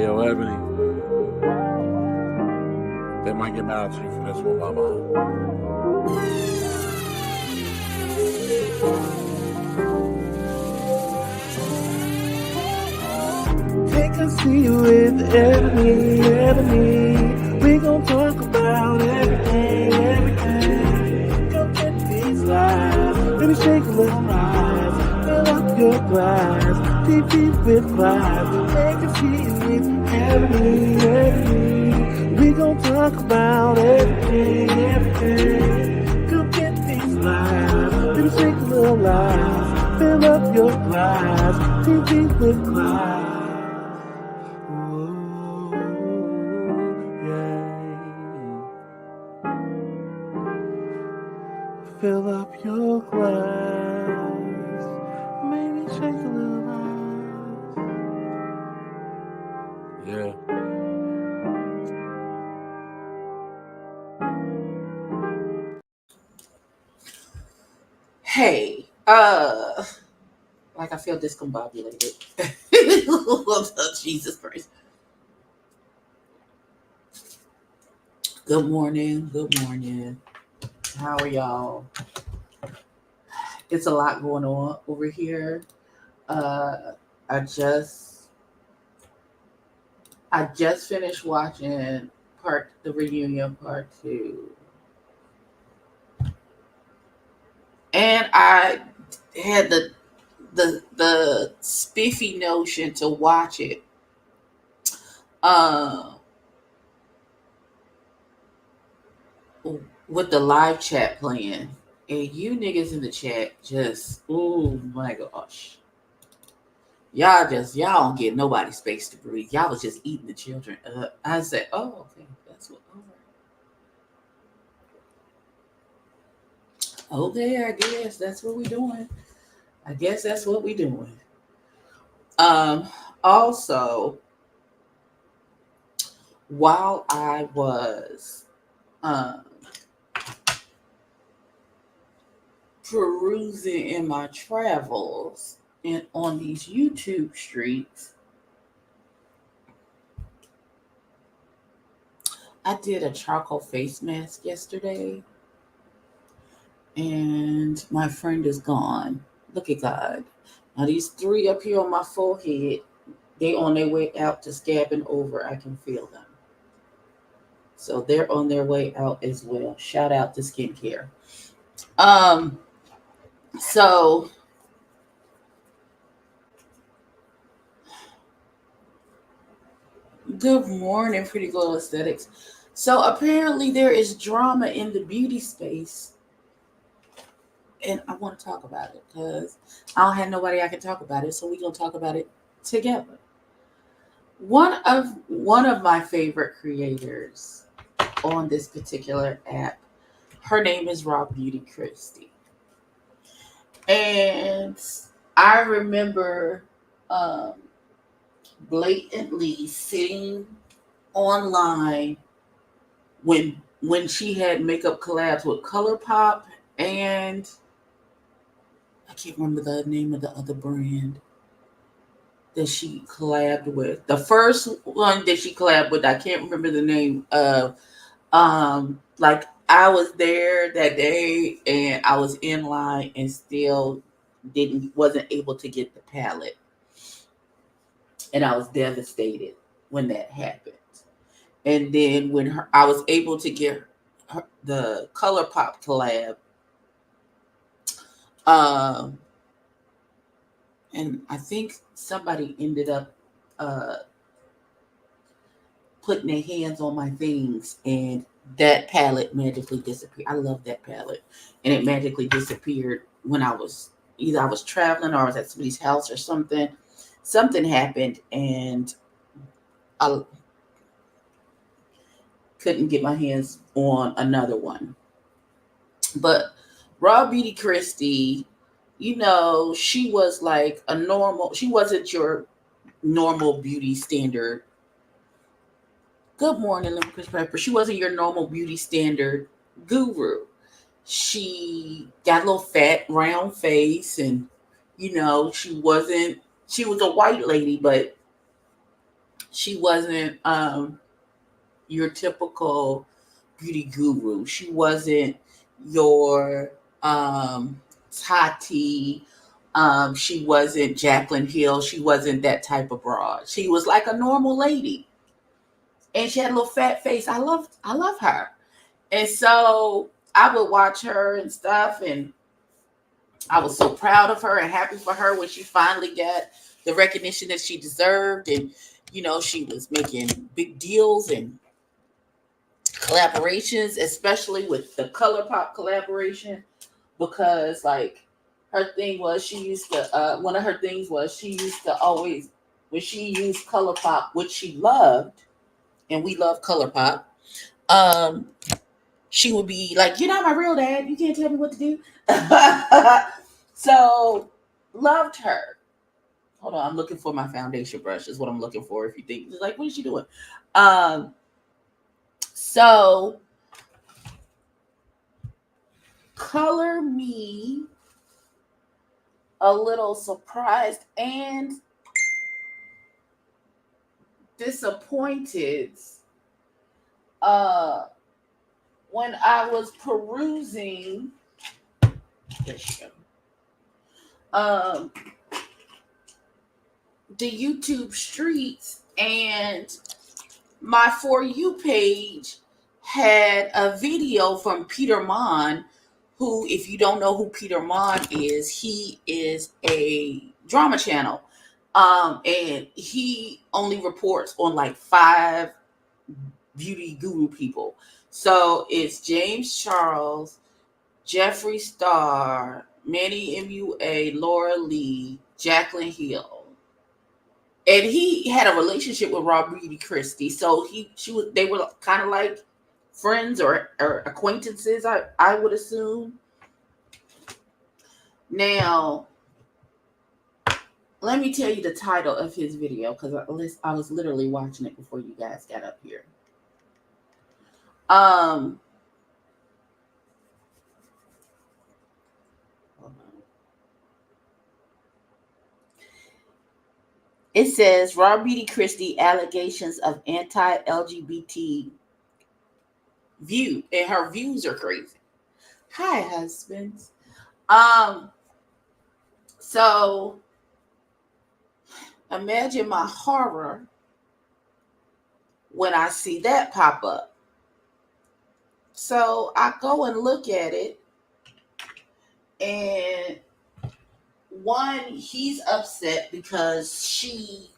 Hey, yo, Ebony, they might get mad at you for this one, mama. Take a seat with Ebony. We gon' talk about everything. Come get these lives. Baby, shake a little rise. Fill up your glass. Deep with vibes. Take a seat with Ebony. We gon' talk about everything. Come get these lives. Baby, shake a little rise. Fill up your glass. Deep with vibes. Fill up your glass. Maybe shake a little ice. Yeah. Hey, like I feel discombobulated. Oh, Jesus Christ. Good morning. How are y'all? It's a lot going on over here. I just finished watching the reunion part 2. And I had the spiffy notion to watch it. With the live chat playing. And you niggas in the chat just, oh my gosh. Y'all don't get nobody space to breathe. Y'all was just eating the children up. I said, oh, okay, that's what, all right. Okay, I guess that's what we're doing. Also, while I was perusing in my travels and on these YouTube streets, I did a charcoal face mask yesterday, and my friend is gone. Look at God. Now these 3 up here on my forehead, they on their way out to scabbing over. I can feel them. So they're on their way out as well. Shout out to skincare. So good morning, Pretty Glow Aesthetics. So apparently there is drama in the beauty space, and I want to talk about it because I don't have nobody I can talk about it. So we're gonna talk about it together. One of my favorite creators on this particular app, her name is Raw Beauty Christie, and I remember blatantly sitting online when she had makeup collabs with ColourPop, and I can't remember the name of the other brand that she collabed with. The first one that she collabed with, I can't remember the name of. Like I was there that day and I was in line and still wasn't able to get the palette. And I was devastated when that happened. And then when I was able to get the ColourPop collab, and I think somebody ended up putting their hands on my things, and that palette magically disappeared. I love that palette, and it magically disappeared when I was traveling or I was at somebody's house or something. Something happened, and I couldn't get my hands on another one. But Raw Beauty Christie, she was like she wasn't your normal beauty standard. Good morning, Chris Pepper. She wasn't your normal beauty standard guru. She got a little fat, round face, and she was a white lady, but She wasn't your typical beauty guru. She wasn't your Tati. She wasn't Jaclyn Hill. She wasn't that type of broad. She was like a normal lady, and she had a little fat face. I love her, and so I would watch her and stuff, and I was so proud of her and happy for her when she finally got the recognition that she deserved, and she was making big deals and collaborations, especially with the Color Pop collaboration, because like her thing was she used to one of her things was she used to always when she used Color Pop, which she loved, and we love Color Pop. um she would be like, "You're not my real dad, you can't tell me what to do." So loved her. Hold on, I'm looking for my foundation brush is what I'm looking for. If you think like, what is she doing? So color me a little surprised and disappointed uh when I was perusing um the YouTube streets, and my For You page had a video from Peter Mon, who, if you don't know who Peter Mon is, he is a drama channel. And he only reports on like 5 beauty guru people. So it's James Charles, Jeffree Star, Manny MUA, Laura Lee, Jaclyn Hill. And he had a relationship with Rob Beauty Christie. So they were kind of like friends or acquaintances, I would assume. Now, let me tell you the title of his video, because I was literally watching it before you guys got up here. It says Rob Beauty Christie allegations of anti-LGBT view, and her views are crazy. Hi, husbands. So imagine my horror when I see that pop up. So I go and look at it, and one, he's upset because she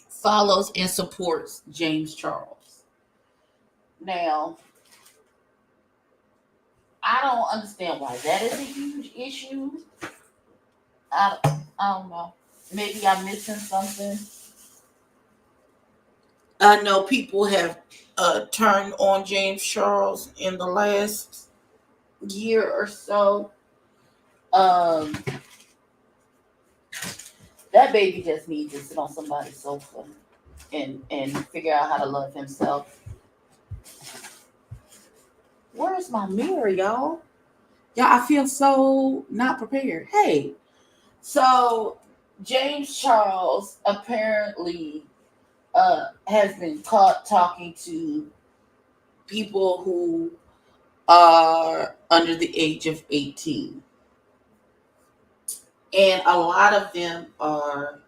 follows and supports James Charles. Now, I don't understand why that is a huge issue. I don't know. Maybe I'm missing something. I know people have turned on James Charles in the last year or so. That baby just needs to sit on somebody's sofa and figure out how to love himself. Where's my mirror, y'all? Yeah, I feel so not prepared. Hey, so James Charles apparently has been caught talking to people who are under the age of 18. And a lot of them are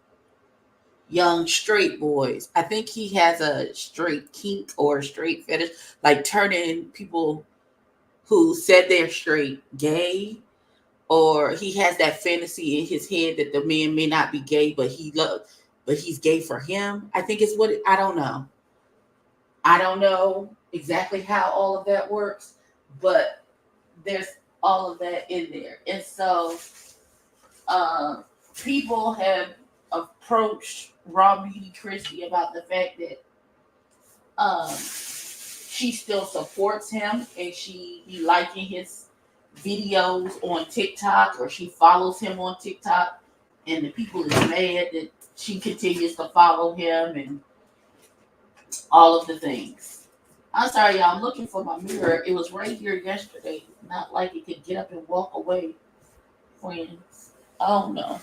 young straight boys. I think he has a straight kink or a straight fetish, like turning people who said they're straight gay, or he has that fantasy in his head that the man may not be gay, but he's gay for him. I think it's I don't know. I don't know exactly how all of that works, but there's all of that in there. And so people have approached Rob Beauty Christie about the fact that she still supports him, and she be liking his videos on TikTok, or she follows him on TikTok, and the people is mad that she continues to follow him and all of the things. I'm sorry, y'all. I'm looking for my mirror. It was right here yesterday. Not like it could get up and walk away, friends. Oh no.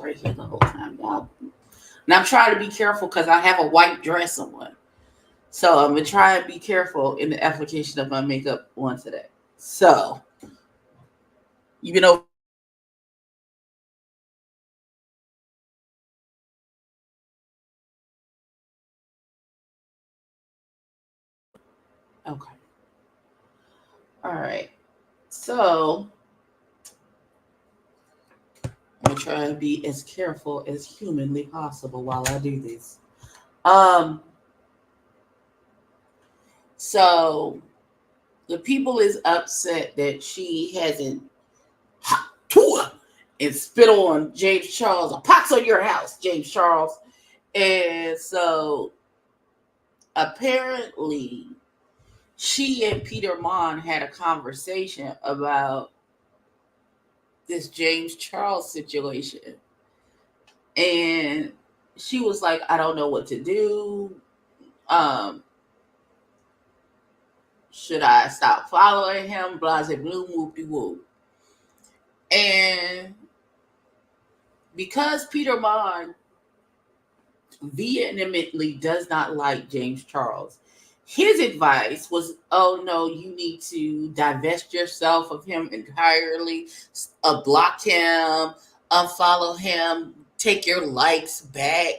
right here the whole time, y'all. And I'm trying to be careful because I have a white dress on. So I'm gonna try and be careful in the application of my makeup on today. So you've been over. Okay. All right. So I'm gonna try to be as careful as humanly possible while I do this. Um. So the people is upset that she hasn't hot tour and spit on James Charles. A pox on your house, James Charles. And so apparently she and Peter Mon had a conversation about this James Charles situation. And she was like, I don't know what to do. Um, should I stop following him? Blase blue, whoop de whoop. And because Peter Mon vehemently does not like James Charles, his advice was, oh no, you need to divest yourself of him entirely, block him, unfollow him, take your likes back,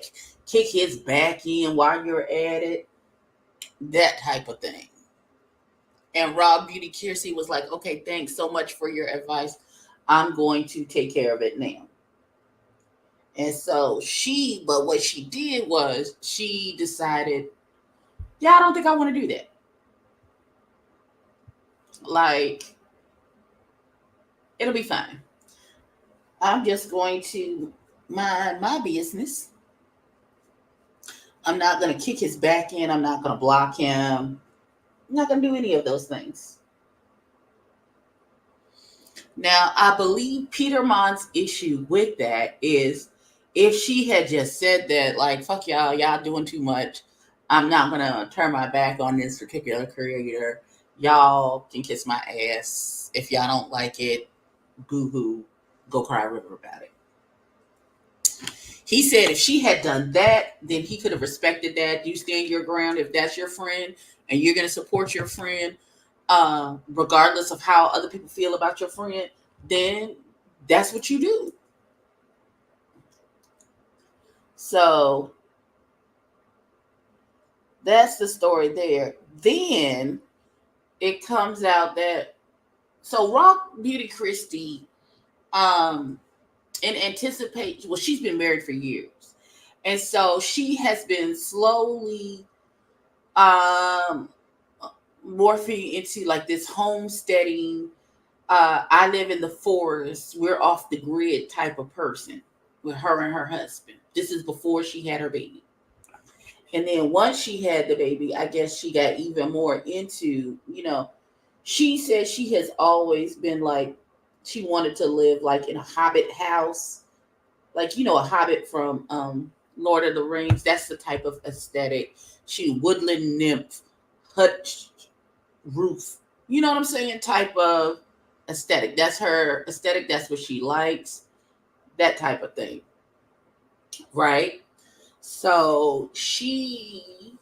kick his back in while you're at it, that type of thing. And Rob Beauty Kiersey was like, okay, thanks so much for your advice. I'm going to take care of it now. And so but what she did was she decided, yeah, I don't think I want to do that. Like, it'll be fine. I'm just going to mind my business. I'm not going to kick his back in. I'm not going to block him. I'm not going to do any of those things. Now, I believe Peter Mon's issue with that is if she had just said that, like, fuck y'all doing too much. I'm not going to turn my back on this particular creator. Y'all can kiss my ass. If y'all don't like it, boo-hoo, go cry a river about it. He said if she had done that, then he could have respected that. You stand your ground. If that's your friend and you're going to support your friend, regardless of how other people feel about your friend, then that's what you do. So that's the story there. Then it comes out that Rock Beauty Christie, in anticipation, well, she's been married for years. And so she has been slowly morphing into like this homesteading, I live in the forest, we're off the grid type of person with her and her husband. This is before she had her baby. And then once she had the baby, I guess she got even more into, she said she has always been like, she wanted to live like in a hobbit house, like, a hobbit from Lord of the Rings. That's the type of aesthetic. She woodland nymph, hut roof, you know what I'm saying? Type of aesthetic. That's her aesthetic. That's what she likes. That type of thing. Right? So she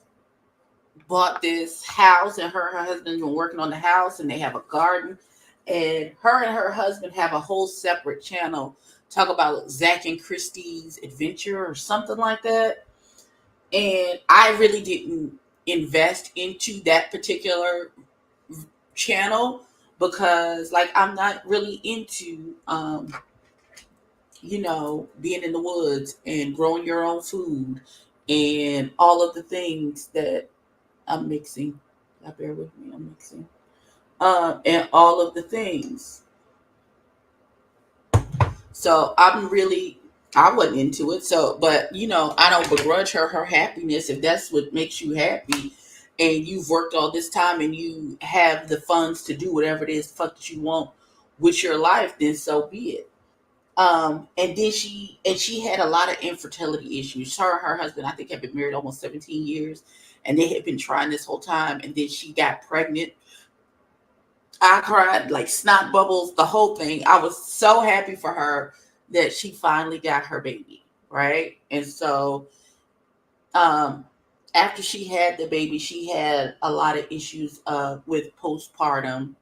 bought this house, and her husband's been working on the house, and they have a garden. And her husband have a whole separate channel, talk about Zach and Christie's adventure or something like that. And I really didn't invest into that particular channel because, like, I'm not really into being in the woods and growing your own food and all of the things that I'm mixing. Bear with me, I'm mixing. And all of the things. So I wasn't into it. So, but I don't begrudge her happiness if that's what makes you happy, and you've worked all this time and you have the funds to do whatever it is fuck that you want with your life, then so be it. And then she had a lot of infertility issues. Her and her husband, I think, had been married almost 17 years, and they had been trying this whole time. And then she got pregnant. I cried like snot bubbles, the whole thing. I was so happy for her that she finally got her baby, right? And so um, after she had the baby, she had a lot of issues with postpartum,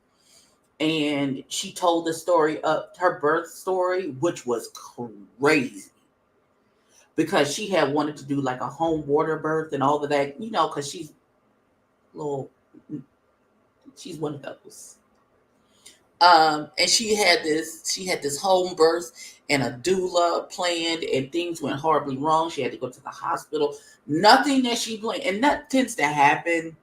and she told the story of her birth story, which was crazy because she had wanted to do like a home water birth and all of that, because little, she's one of those. And she had this home birth and a doula planned, and things went horribly wrong. She had to go to the hospital. Nothing that she planned, and that tends to happen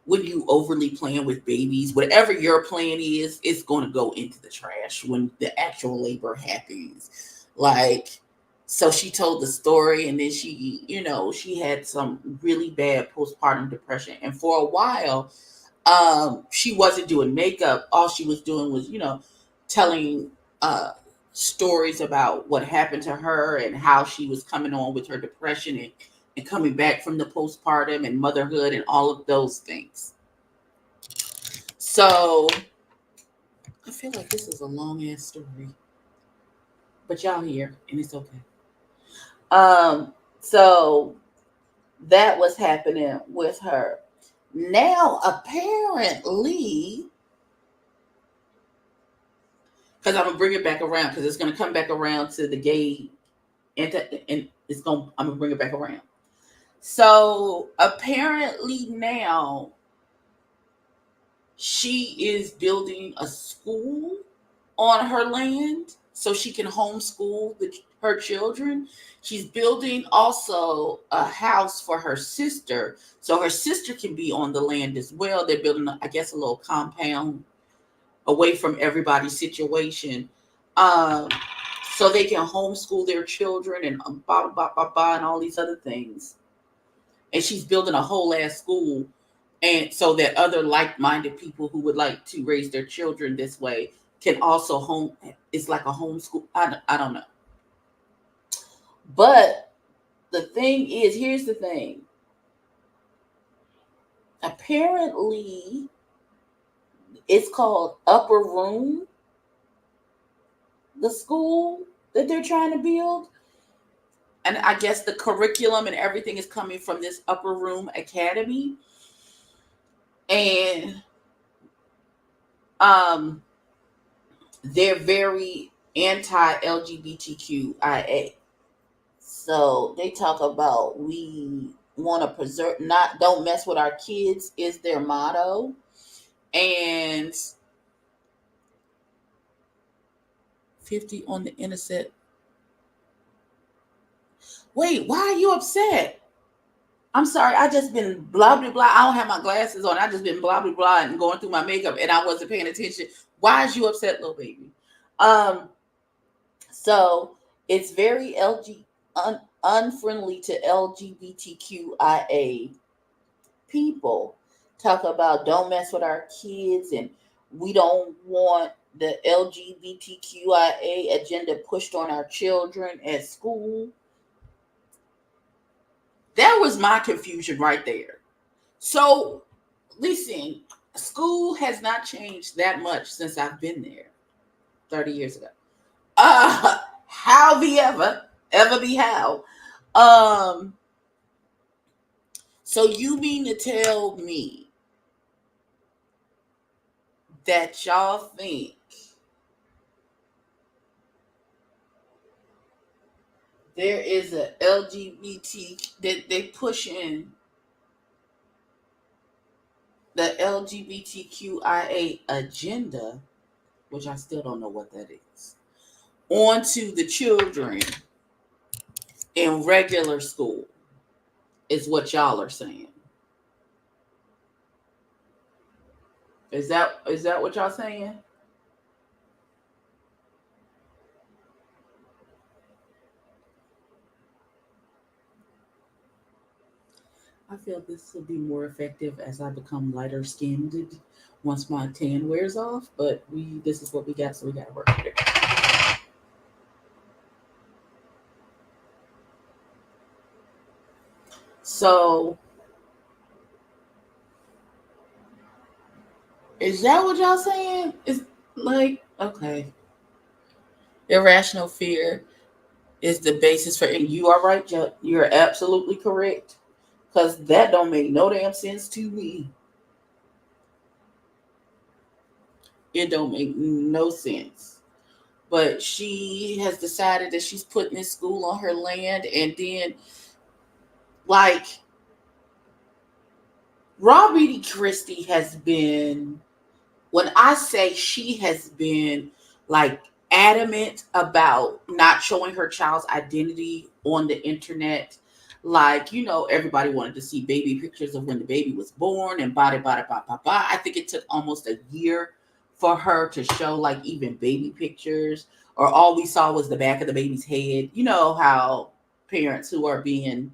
when you overly plan with babies. Whatever your plan is, it's going to go into the trash when the actual labor happens. Like, so she told the story, and then she had some really bad postpartum depression, and for a while she wasn't doing makeup. All she was doing was, telling uh, stories about what happened to her and how she was coming on with her depression, and coming back from the postpartum and motherhood and all of those things. So I feel like this is a long ass story, but y'all here, and it's okay. So that was happening with her. Now, apparently, because I'm gonna bring it back around, because it's gonna come back around to the gay, and I'm gonna bring it back around. So apparently now she is building a school on her land so she can homeschool her children. She's building also a house for her sister so her sister can be on the land as well. They're building, I guess, a little compound away from everybody's situation, um, so they can homeschool their children and blah, blah, blah, blah, and all these other things. And she's building a whole ass school, and so that other like-minded people who would like to raise their children this way can also it's like a homeschool. I don't know. But the thing is, here's the thing. Apparently, it's called Upper Room, the school that they're trying to build. And I guess the curriculum and everything is coming from this Upper Room Academy. And they're very anti-LGBTQIA. So they talk about, we want to preserve, not don't mess with our kids is their motto. And 50 on the internet. Wait, why are you upset? I'm sorry, I just been blah blah blah. I don't have my glasses on. I just been blah blah blah and going through my makeup, and I wasn't paying attention. Why is you upset, little baby? So it's very unfriendly to LGBTQIA people. Talk about don't mess with our kids, and we don't want the LGBTQIA agenda pushed on our children at school. That was my confusion right there. So, listen, school has not changed that much since I've been there 30 years ago. How be ever be how. So you mean to tell me that y'all think there is a LGBT that they pushing the LGBTQIA agenda, which I still don't know what that is, onto the children in regular school, is what y'all are saying? Is that what y'all saying? I feel this will be more effective as I become lighter skinned once my tan wears off, but this is what we got, so we gotta work with it. So is that what y'all saying? Is like, okay. Irrational fear is the basis for, and you are right, you're absolutely correct. Because that don't make no damn sense to me. It don't make no sense. But she has decided that she's putting this school on her land, and then like Robbie Christie has been, when I say she has been like adamant about not showing her child's identity on the internet, like, everybody wanted to see baby pictures of when the baby was born and bada bada bada bada. I think it took almost a year for her to show like even baby pictures, or all we saw was the back of the baby's head. You know how parents who are being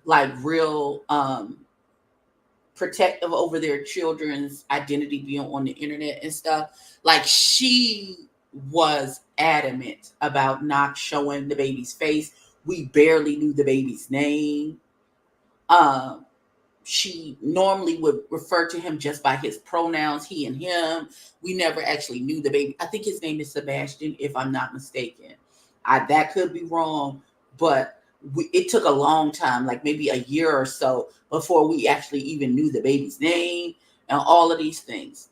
like real protective over their children's identity being on the internet and stuff. Like, she was adamant about not showing the baby's face. We barely knew the baby's name. Um, she normally would refer to him just by his pronouns, he and him. We never actually knew the baby. I think his name is Sebastian, if I'm not mistaken. That could be wrong, but it took a long time, like maybe a year or so, before we actually even knew the baby's name and all of these things.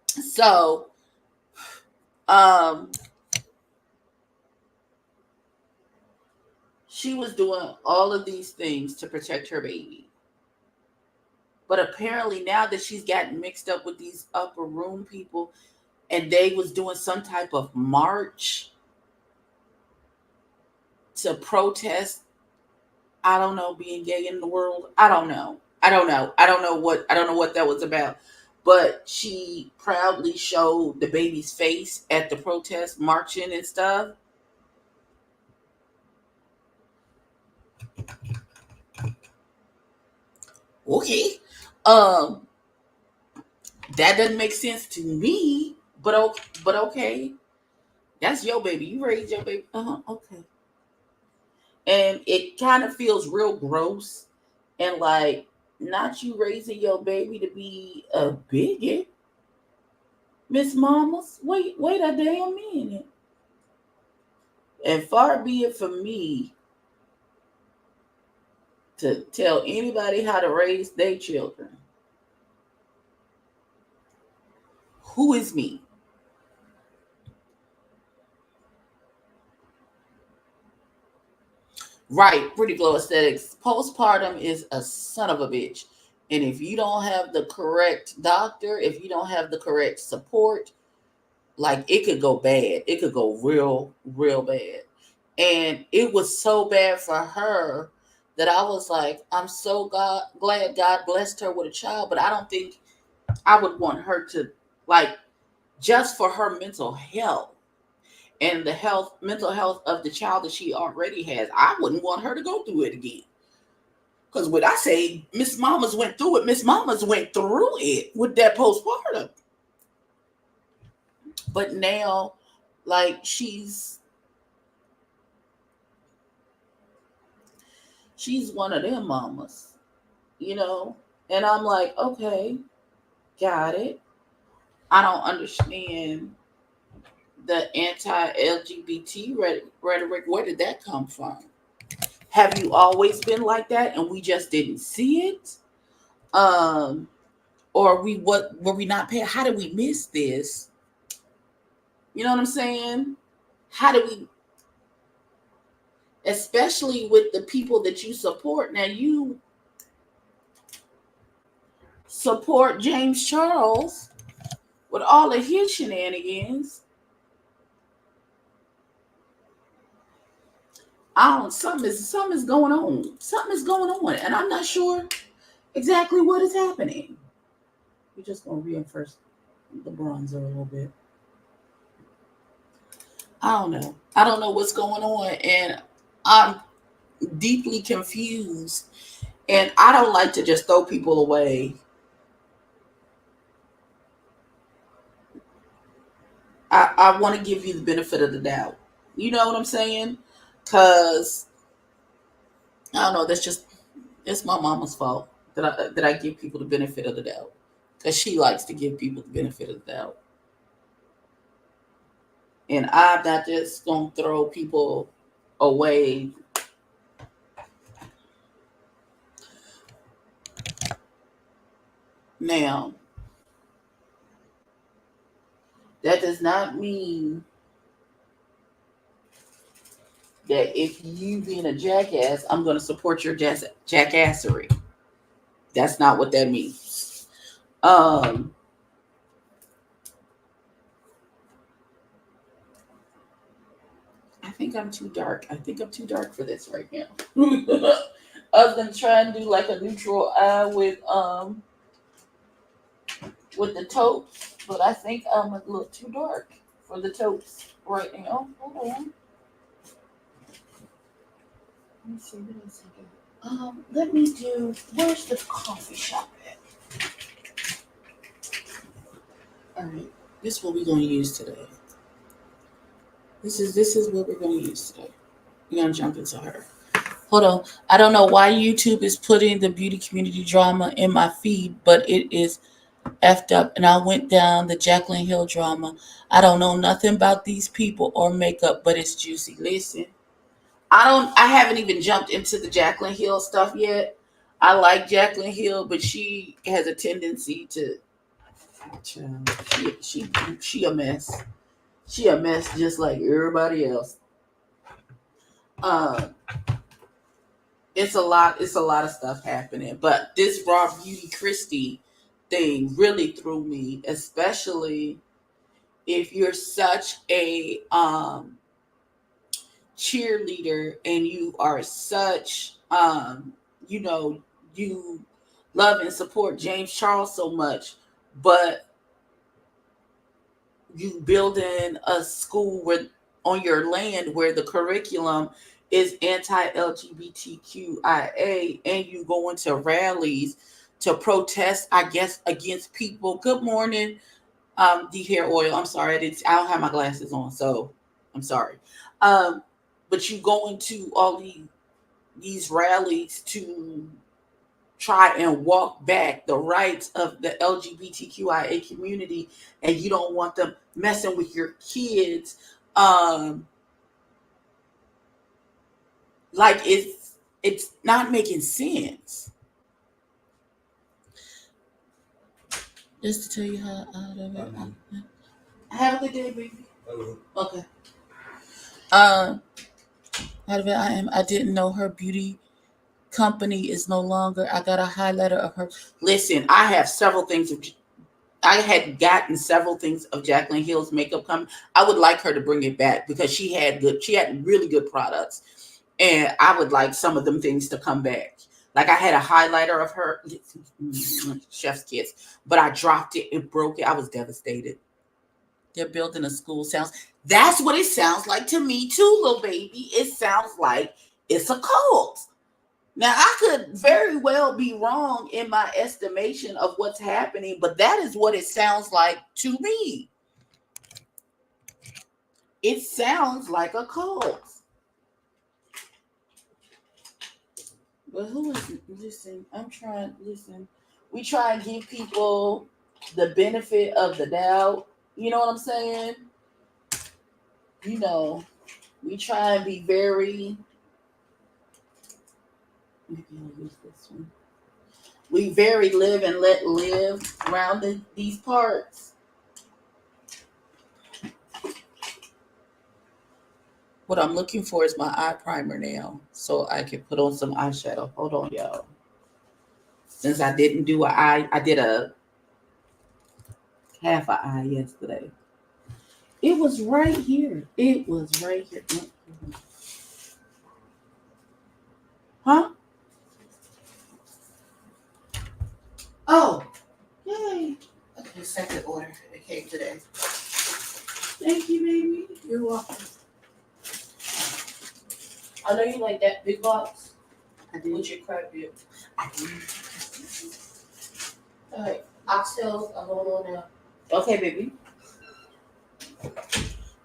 So, she was doing all of these things to protect her baby. But apparently now that she's gotten mixed up with these upper room people, and they was doing some type of march to protest, I don't know, being gay in the world. I don't know. I don't know what that was about. But she proudly showed the baby's face at the protest marching and stuff. Okay. Um that doesn't make sense to me, but okay. That's your baby. You raised your baby. Okay. And it kind of feels real gross, and like, not you raising your baby to be a bigot, Miss Mamas. Wait a damn minute. And far be it from me to tell anybody how to raise their children. Who is me? Right, Pretty Glow Aesthetics. Postpartum is a son of a bitch. And if you don't have the correct doctor, if you don't have the correct support, like, it could go bad. It could go real, real bad. And it was so bad for her that I was like, I'm so glad God blessed her with a child, but I don't think I would want her to, like, just for her mental health and the mental health of the child that she already has, I wouldn't want her to go through it again. Because when I say Miss Mamas went through it, Miss Mamas went through it with that postpartum. But now, like, she's one of them mamas, you know? And I'm like, okay, got it. I don't understand the anti-LGBT rhetoric. Where did that come from? Have you always been like that and we just didn't see it? Or what were we not paying? How did we miss this? You know what I'm saying? How do we, especially with the people that you support? Now, you support James Charles with all of his shenanigans. Something is going on. Something is going on, and I'm not sure exactly what is happening. We're just gonna reinforce the bronzer a little bit. I don't know. I don't know what's going on, and I'm deeply confused. And I don't like to just throw people away. I want to give you the benefit of the doubt. You know what I'm saying? Because I don't know. It's my mama's fault that I give people the benefit of the doubt, because she likes to give people the benefit of the doubt. And I'm not just gonna throw people away. Now, that does not mean that if you being a jackass, I'm gonna support your jackassery. That's not what that means. I think I'm too dark. I think I'm too dark for this right now. Other than trying to do like a neutral eye with the totes, but I think I'm a little too dark for the totes right now. Hold on. Let me see what else I got. Let me do. Where's the coffee shop at? All right, this is what we're gonna use today. This is what we're gonna use today. We're gonna jump into her. Hold on. I don't know why YouTube is putting the beauty community drama in my feed, but it is effed up. And I went down the Jaclyn Hill drama. I don't know nothing about these people or makeup, but it's juicy. Listen, I haven't even jumped into the Jaclyn Hill stuff yet. I like Jaclyn Hill, but she has a tendency to she a mess. She a mess just like everybody else. Uh, it's a lot of stuff happening. But this Raw Beauty Christie thing really threw me, especially if you're such a cheerleader and you are such you know, you love and support James Charles so much, but you building a school where on your land where the curriculum is anti-LGBTQIA and you go into rallies to protest, I guess, against people. Good morning, the hair oil. I'm sorry, I don't have my glasses on, so I'm sorry. But you go into all these rallies to try and walk back the rights of the LGBTQIA community, and you don't want them messing with your kids. Like it's not making sense. Just to tell you how out of it. Have a good day, baby. Hello. Okay. Out of it, I didn't know her beauty company is no longer. I got a highlighter of her. Listen, I have several things. I had gotten several things of Jaclyn Hill's makeup coming. I would like her to bring it back because she had really good products, and I would like some of them things to come back. Like I had a highlighter of her, chef's kiss, but I dropped it and broke it. I was devastated. They're building a school. That's what it sounds like to me too, little baby. It sounds like it's a cult. Now, I could very well be wrong in my estimation of what's happening, but that is what it sounds like to me. It sounds like a cult. But who is, listen, we try and give people the benefit of the doubt. You know what I'm saying? You know, we try and be very, maybe I'll use this one. We very live and let live around these parts. What I'm looking for is my eye primer now, so I can put on some eyeshadow. Hold on, y'all. Since I didn't do an eye, I did a half an eye yesterday. It was right here. It was right here. Huh? Oh, yay. Okay, second order. It came today. Thank you, baby. You're welcome. I know you like that big box. I do. With your crab dip. I do. All right. Oxtails are going on now. Okay, baby.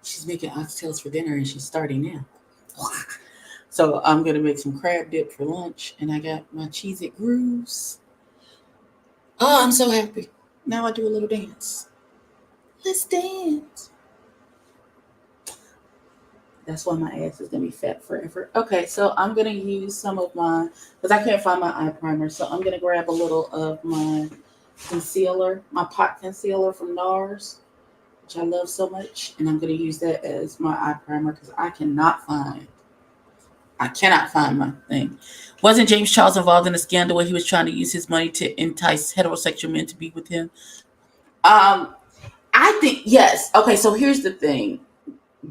She's making oxtails for dinner and she's starting now. So I'm going to make some crab dip for lunch. And I got my Cheez-It grooves. Oh, I'm so happy. Now I do a little dance. Let's dance. That's why my ass is gonna be fat forever. Okay, so I'm gonna use some of my, because I can't find my eye primer, so I'm gonna grab a little of my concealer, my pot concealer from NARS, which I love so much, and I'm gonna use that as my eye primer because I cannot find my thing. Wasn't James Charles involved in a scandal where he was trying to use his money to entice heterosexual men to be with him? I think yes. Okay, so here's the thing.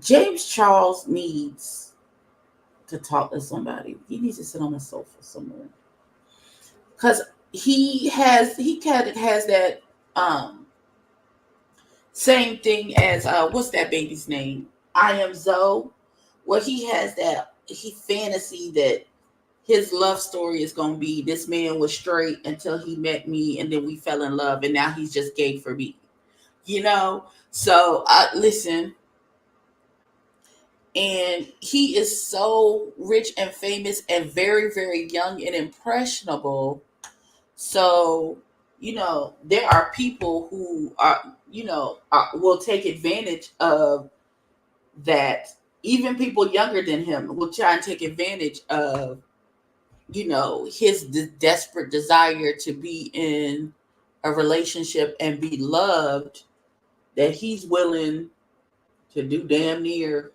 James Charles needs to talk to somebody. He needs to sit on a sofa somewhere. Cause he kind of has that same thing as what's that baby's name? I Am Zoe. Where he has that he fantasy that his love story is gonna be this man was straight until he met me and then we fell in love and now he's just gay for me. You know? So listen, and he is so rich and famous and very, very young and impressionable. So, there are people who will take advantage of that. Even people younger than him will try and take advantage of, his desperate desire to be in a relationship and be loved, that he's willing to do damn near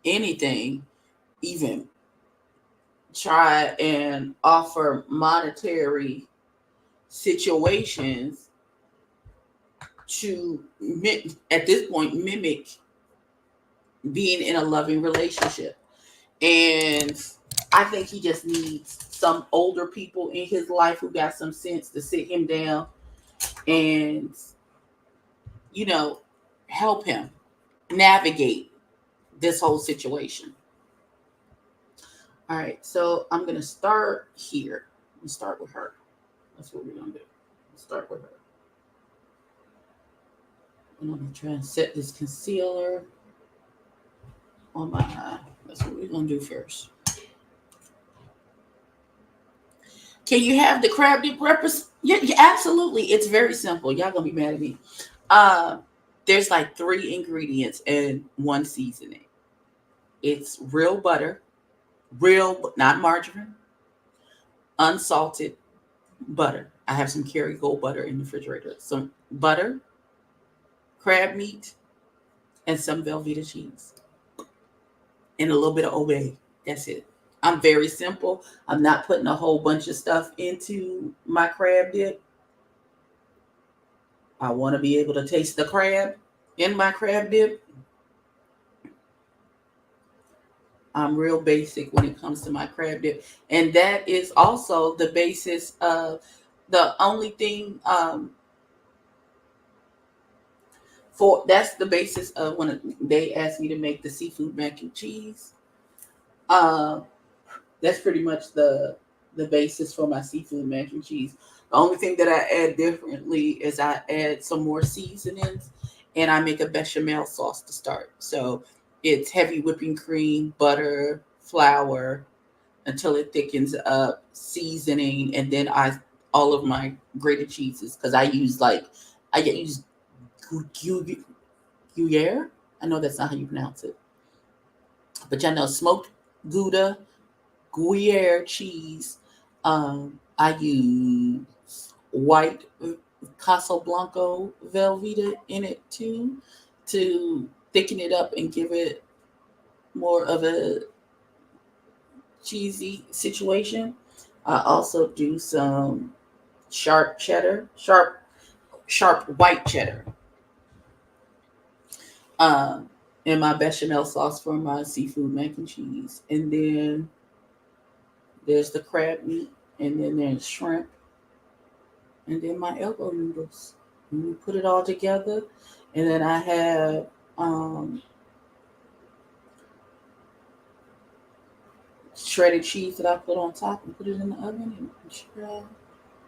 anything, even try and offer monetary situations to at this point mimic being in a loving relationship. And I think he just needs some older people in his life who got some sense to sit him down and help him navigate this whole situation. All right, so I'm gonna start here. Let's start with her. That's what we're gonna do. Let's start with her. And I'm gonna try and set this concealer on my eye. That's what we're gonna do first. Can you have the crab dip represent? Yeah, absolutely. It's very simple. Y'all gonna be mad at me. There's like 3 ingredients and 1 seasoning. It's real butter, not margarine, unsalted butter. I have some Kerrygold butter in the refrigerator. Some butter, crab meat, and some Velveeta cheese. And a little bit of Obey. That's it. I'm very simple. I'm not putting a whole bunch of stuff into my crab dip. I want to be able to taste the crab in my crab dip. I'm real basic when it comes to my crab dip. And that is also the basis of the only thing that's the basis of when they asked me to make the seafood mac and cheese. That's pretty much the basis for my seafood mac and cheese. The only thing that I add differently is I add some more seasonings and I make a bechamel sauce to start. So it's heavy whipping cream, butter, flour until it thickens up, seasoning, and then all of my grated cheeses because I use Gruyere. I know that's not how you pronounce it, but y'all know smoked Gouda, Gruyere cheese. I use white Casablanca Velveeta in it too to thicken it up and give it more of a cheesy situation. I also do some sharp white cheddar. And my bechamel sauce for my seafood mac and cheese. And then there's the crab meat, and then there's shrimp, and then my elbow noodles. And we put it all together, and then I have shredded cheese that I put on top and put it in the oven and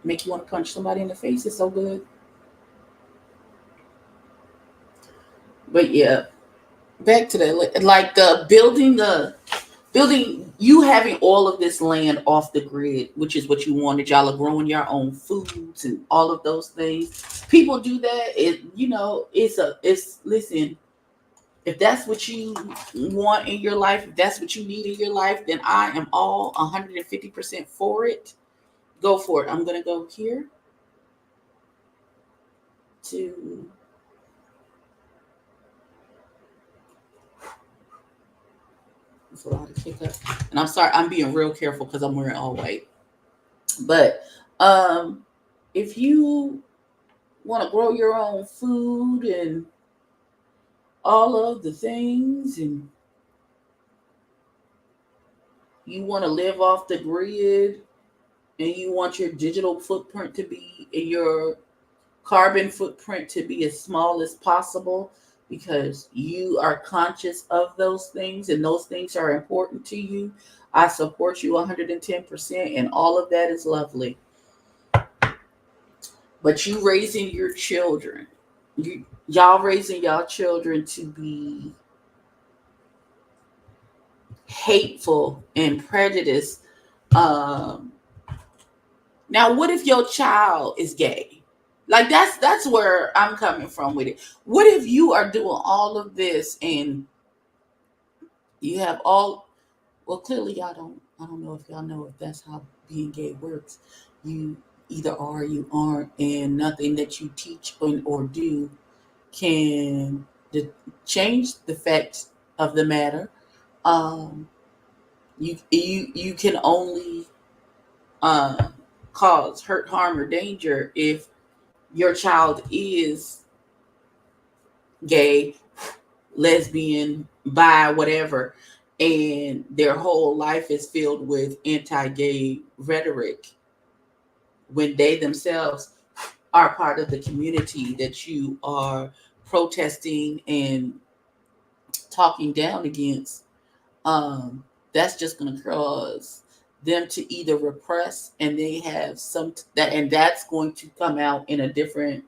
make you want to punch somebody in the face. It's so good. But yeah, back to that, like the building you having all of this land off the grid, which is what you wanted. Y'all are growing your own foods and all of those things. People do that. Listen, If that's what you want in your life, if that's what you need in your life, then I am all 150% for it. Go for it. I'm going to go here to it's a lot of hiccup. And I'm sorry, I'm being real careful because I'm wearing all white. But if you want to grow your own food and all of the things, and you want to live off the grid, and you want your digital footprint to be, and your carbon footprint to be as small as possible, because you are conscious of those things and those things are important to you, I support you 110%, and all of that is lovely. But you raising your children, y'all raising y'all children to be hateful and prejudiced. Um, Now, what if your child is gay? Like that's where I'm coming from with it. What if you are doing all of this and you have all, well, clearly y'all don't, I don't know if y'all know if that's how being gay works. You either are or you aren't, and nothing that you teach or do can change the facts of the matter. Um, you can only uh, cause hurt, harm, or danger if your child is gay, lesbian, bi, whatever, and their whole life is filled with anti-gay rhetoric when they themselves are part of the community that you are protesting and talking down against. That's just going to cause them to either repress, and they have some that, and that's going to come out in a different,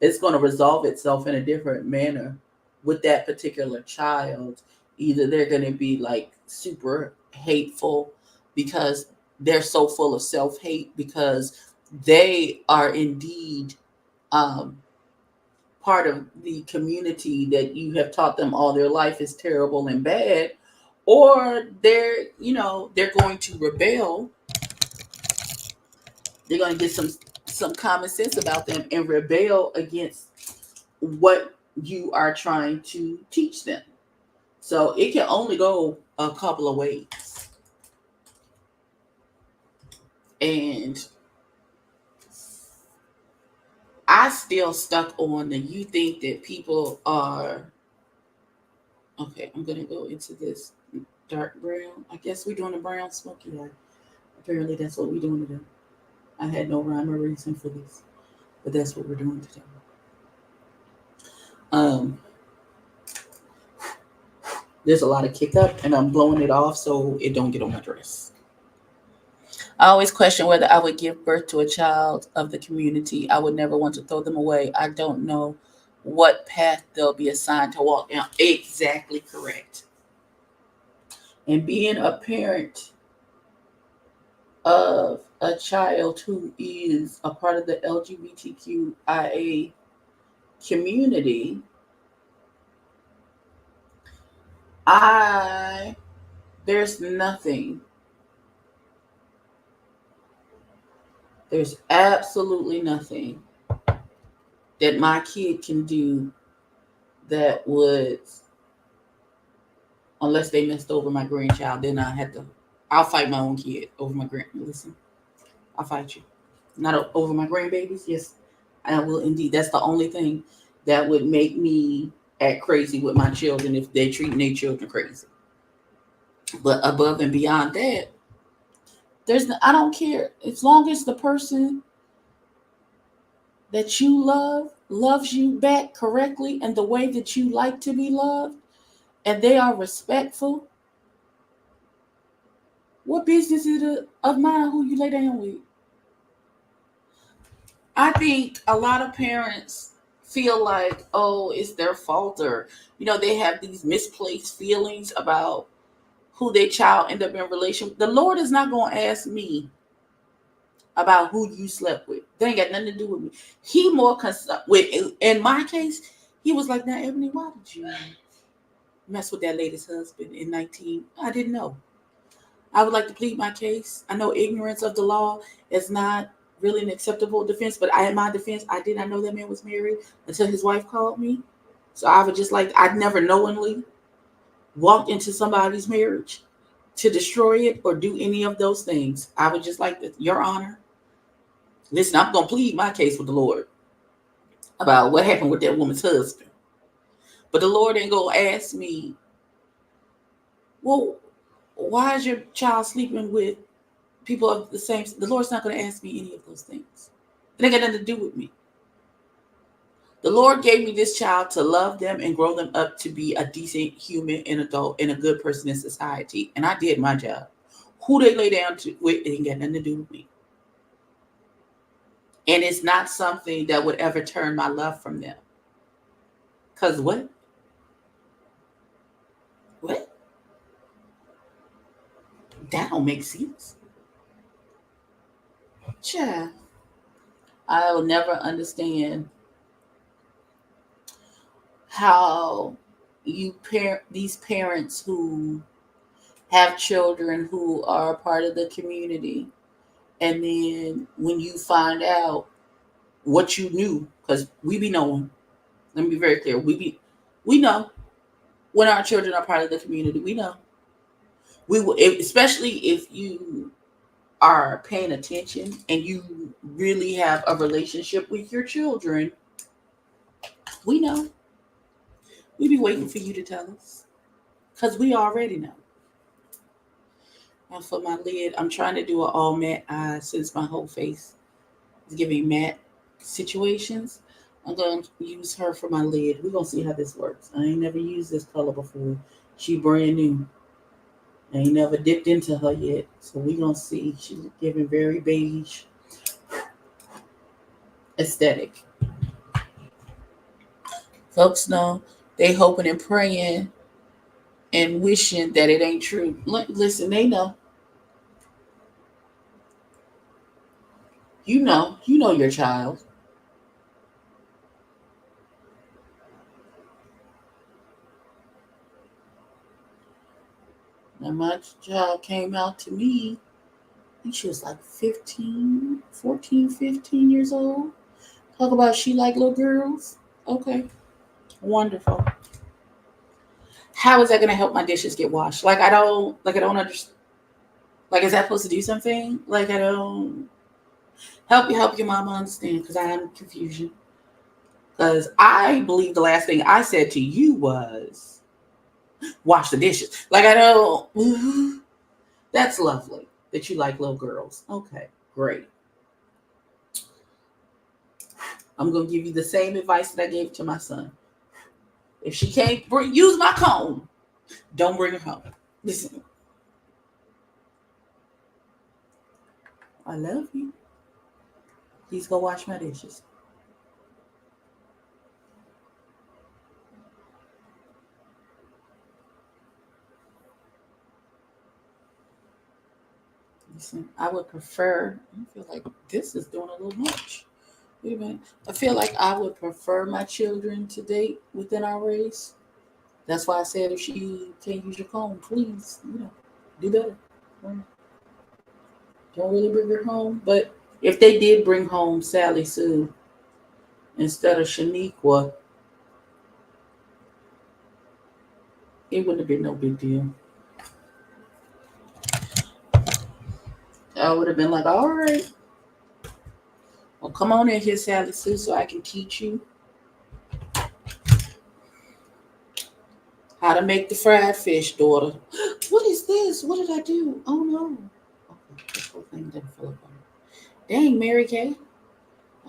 it's going to resolve itself in a different manner with that particular child. Either they're going to be like super hateful because they're so full of self-hate because they are indeed um, part of the community that you have taught them all their life is terrible and bad, or they're going to rebel. They're going to get some common sense about them and rebel against what you are trying to teach them. So it can only go a couple of ways. And I still stuck on that you think that people are okay. I'm gonna go into this dark brown. I guess we're doing a brown smoky eye. Apparently that's what we're doing today. I had no rhyme or reason for this, but that's what we're doing today. There's a lot of kick up, and I'm blowing it off so it don't get on my dress. I always question whether I would give birth to a child of the community. I would never want to throw them away. I don't know what path they'll be assigned to walk down. Exactly correct. And being a parent of a child who is a part of the LGBTQIA community, there's nothing, there's absolutely nothing that my kid can do that would, unless they messed over my grandchild, then I'll fight my own kid over my listen, I'll fight you. Not over my grandbabies. Yes, I will indeed. That's the only thing that would make me act crazy with my children, if they're treating their children crazy. But above and beyond that, I don't care. As long as the person that you love loves you back correctly and the way that you like to be loved, and they are respectful, what business is it of mine who you lay down with? I think a lot of parents feel like, oh, it's their fault, or they have these misplaced feelings about who their child end up in relation with. The Lord is not going to ask me about who you slept with. They ain't got nothing to do with me. He more concerned with, in my case, he was like, now, Ebony, why did you mess with that lady's husband in 19. I didn't know. I would like to plead my case. I know ignorance of the law is not really an acceptable defense, but in my defense, I did not know that man was married until his wife called me. So I would just like, I'd never knowingly walked into somebody's marriage to destroy it or do any of those things. I would just like, Your Honor, listen, I'm going to plead my case with the Lord about what happened with that woman's husband. But the Lord ain't going to ask me, well, why is your child sleeping with people of the same? The Lord's not going to ask me any of those things. It ain't got nothing to do with me. The Lord gave me this child to love them and grow them up to be a decent human and adult and a good person in society. And I did my job. Who they lay down to with, it ain't got nothing to do with me. And it's not something that would ever turn my love from them. Because what? What? That don't make sense. Child, I will never understand how these parents who have children who are part of the community, and then when you find out what you knew, because we be knowing, let me be very clear, we know when our children are part of the community. We know. We will, especially if you are paying attention and you really have a relationship with your children. We know. We be waiting for you to tell us, because we already know. And for my lid, I'm trying to do an all matte eye since my whole face is giving matte situations. I'm going to use her for my lid. We're going to see how this works. I ain't never used this color before. She brand new. I ain't never dipped into her yet. So we're going to see. She's giving very beige aesthetic. Folks know they hoping and praying and wishing that it ain't true. Listen, they know. You know your child. Now my child came out to me, I think she was like 15 years old. Talk about she like little girls. Okay, wonderful. How is that gonna help my dishes get washed? I don't understand. Like, is that supposed to do something? Like, I don't help your mama understand, because I'm confusion. Because I believe the last thing I said to you was wash the dishes. Like, I don't. That's lovely that you like little girls. Okay, great. I'm gonna give you the same advice that I gave to my son. If she can't use my comb, don't bring her home. Listen, I love you. Please go wash my dishes. Listen, I would prefer. I feel like this is doing a little much. Wait a minute. I feel like I would prefer my children to date within our race. That's why I said if she can't use your comb, please, do better. Don't really bring her home. But if they did bring home Sally Sue instead of Shaniqua, it wouldn't have been no big deal. I would have been like, all right, well, come on in here, Sally Sue, so I can teach you how to make the fried fish, daughter. What is this? What did I do? Oh, no. Okay, this whole thing didn't fill up on me. Dang, Mary Kay.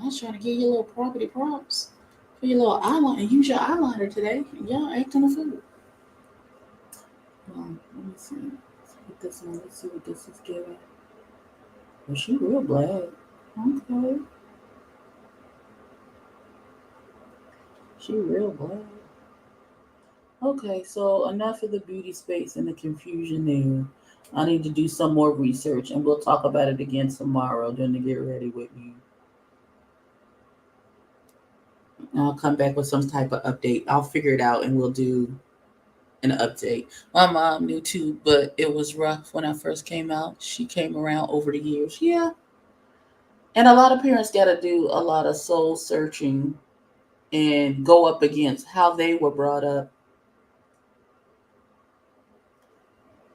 I was trying to give you a little property props for your little eyeliner and use your eyeliner today. And y'all acting a fool. Let me see. Let's put this on. Let's see what this is giving. Well, she real black. Okay. She real black. Okay, so enough of the beauty space and the confusion there. I need to do some more research, and we'll talk about it again tomorrow during the Get Ready with Me. I'll come back with some type of update. I'll figure it out, and we'll do an update. My mom knew too, but it was rough when I first came out. She came around over the years. Yeah. And a lot of parents got to do a lot of soul searching and go up against how they were brought up.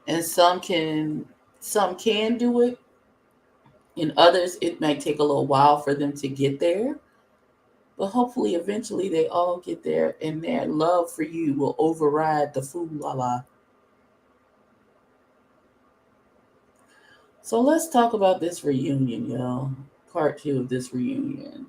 And some can do it, and others it might take a little while for them to get there. But hopefully eventually they all get there and their love for you will override the fool la la. So let's talk about this reunion, y'all. Part two of this reunion.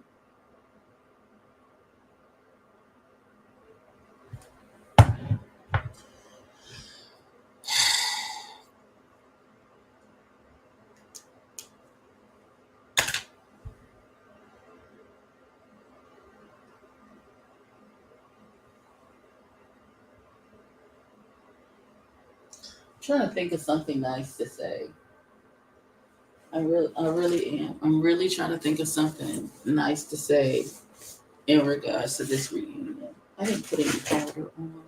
I'm trying to think of something nice to say. I really am. I'm really trying to think of something nice to say in regards to this reunion. I didn't put any powder on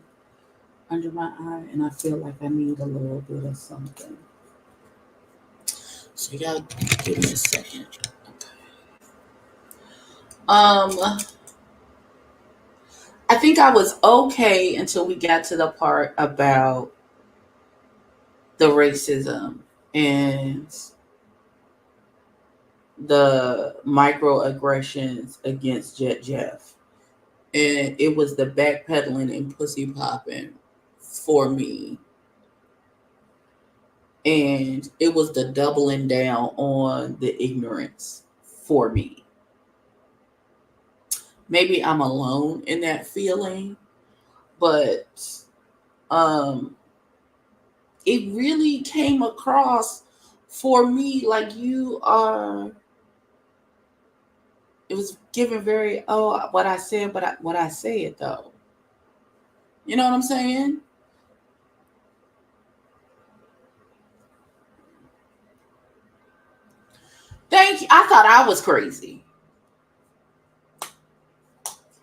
under my eye, and I feel like I need a little bit of something. So y'all give me a second. I think I was okay until we got to the part about the racism and the microaggressions against Jet Jeff. And it was the backpedaling and pussy popping for me. And it was the doubling down on the ignorance for me. Maybe I'm alone in that feeling, but um it really came across for me like you are. It was given very, oh, what I said, but what I said though. You know what I'm saying? Thank you. I thought I was crazy.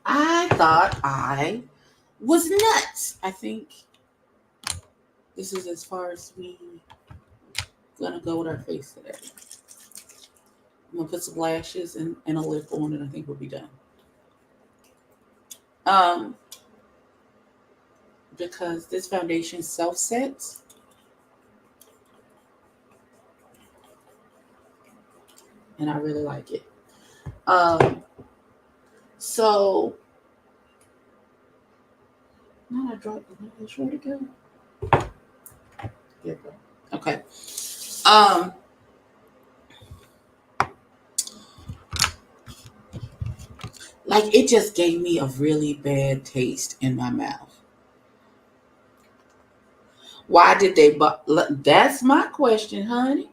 I thought I was nuts. I think this is as far as we gonna go with our face today. I'm gonna put some lashes and a lip on, and I think we'll be done. Um, because this foundation self sets, and I really like it. Um, so now I dropped the lash. Where'd it go? There it go. Okay. Um, like it just gave me a really bad taste in my mouth. Why did they? But that's my question, honey.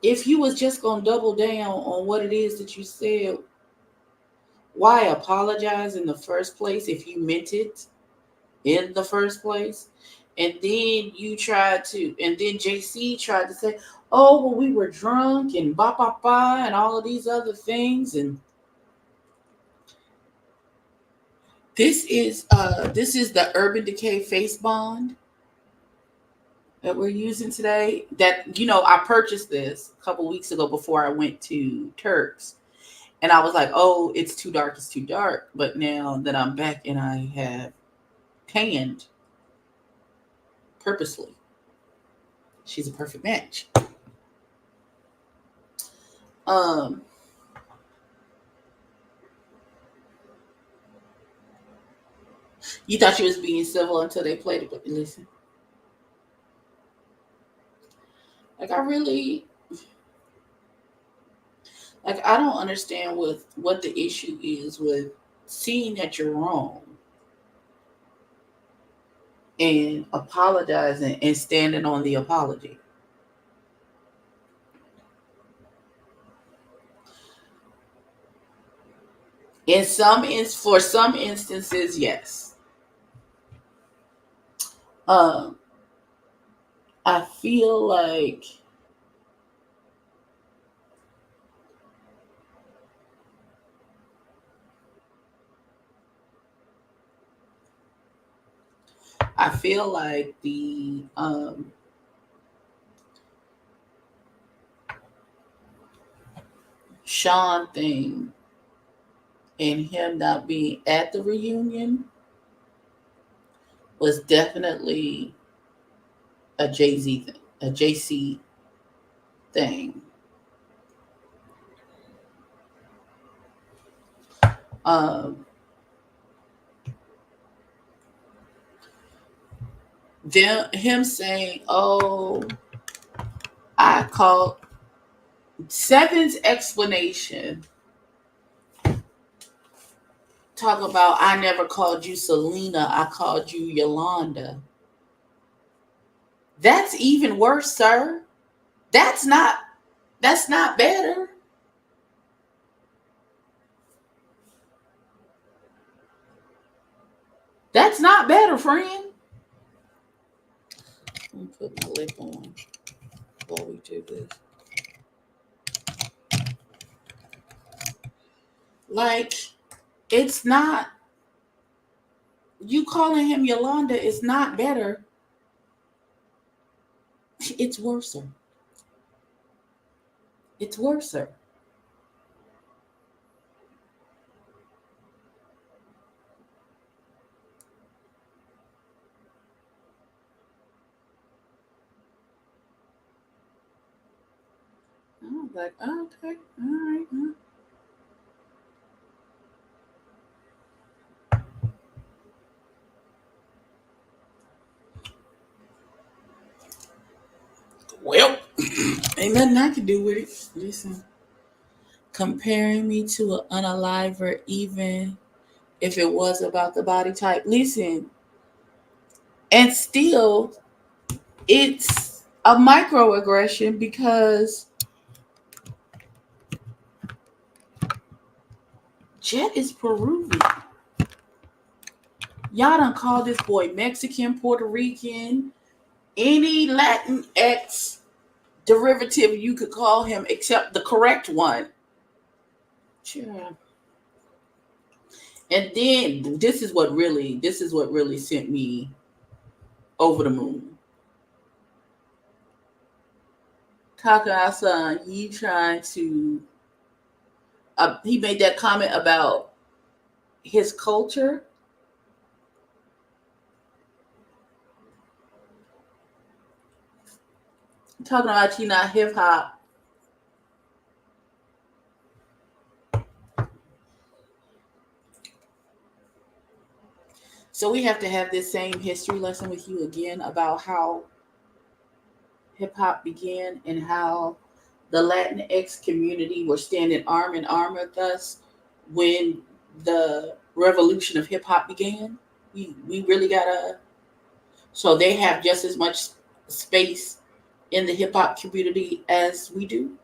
If you was just gonna double down on what it is that you said, why apologize in the first place if you meant it in the first place? And then and then JC tried to say, oh, well, we were drunk and ba and all of these other things. And this is the Urban Decay face bond that we're using today. That I purchased this a couple weeks ago before I went to Turks. And I was like, oh, it's too dark, it's too dark. But now that I'm back and I have tanned purposely, she's a perfect match. Um, you thought you was being civil until they played it, but listen. Like I don't understand what the issue is with seeing that you're wrong and apologizing and standing on the apology. For some instances, yes. Um, I feel like I feel like the Sean thing and him not being at the reunion was definitely a Jay-Z thing, a JC thing. Um, him saying, "Oh, I called." Seven's explanation talk about I never called you Selena, I called you Yolanda. That's even worse, sir. That's not that's not better. That's not better, friend. Let me put my lip on while we do this. Like, it's not, you calling him Yolanda is not better. It's worser. It's worser. I was like, oh, okay, all right. Well, ain't nothing I can do with it. Listen, comparing me to an unaliver, even if it was about the body type. Listen, and still, it's a microaggression because Jet is Peruvian. Y'all done call this boy Mexican, Puerto Rican, any Latin X derivative you could call him, except the correct one. Sure. And then this is what really sent me over the moon. Kaka son, you trying to he made that comment about his culture. Talking about you not hip hop. So we have to have this same history lesson with you again about how hip hop began and how the Latinx community were standing arm in arm with us when the revolution of hip hop began. We really gotta, so they have just as much space in the hip hop community as we do.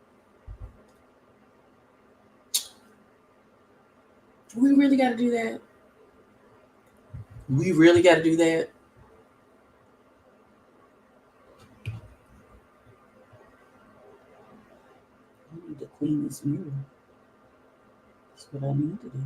We really gotta do that. We really gotta do that. I need to clean this mirror. That's what I need to do.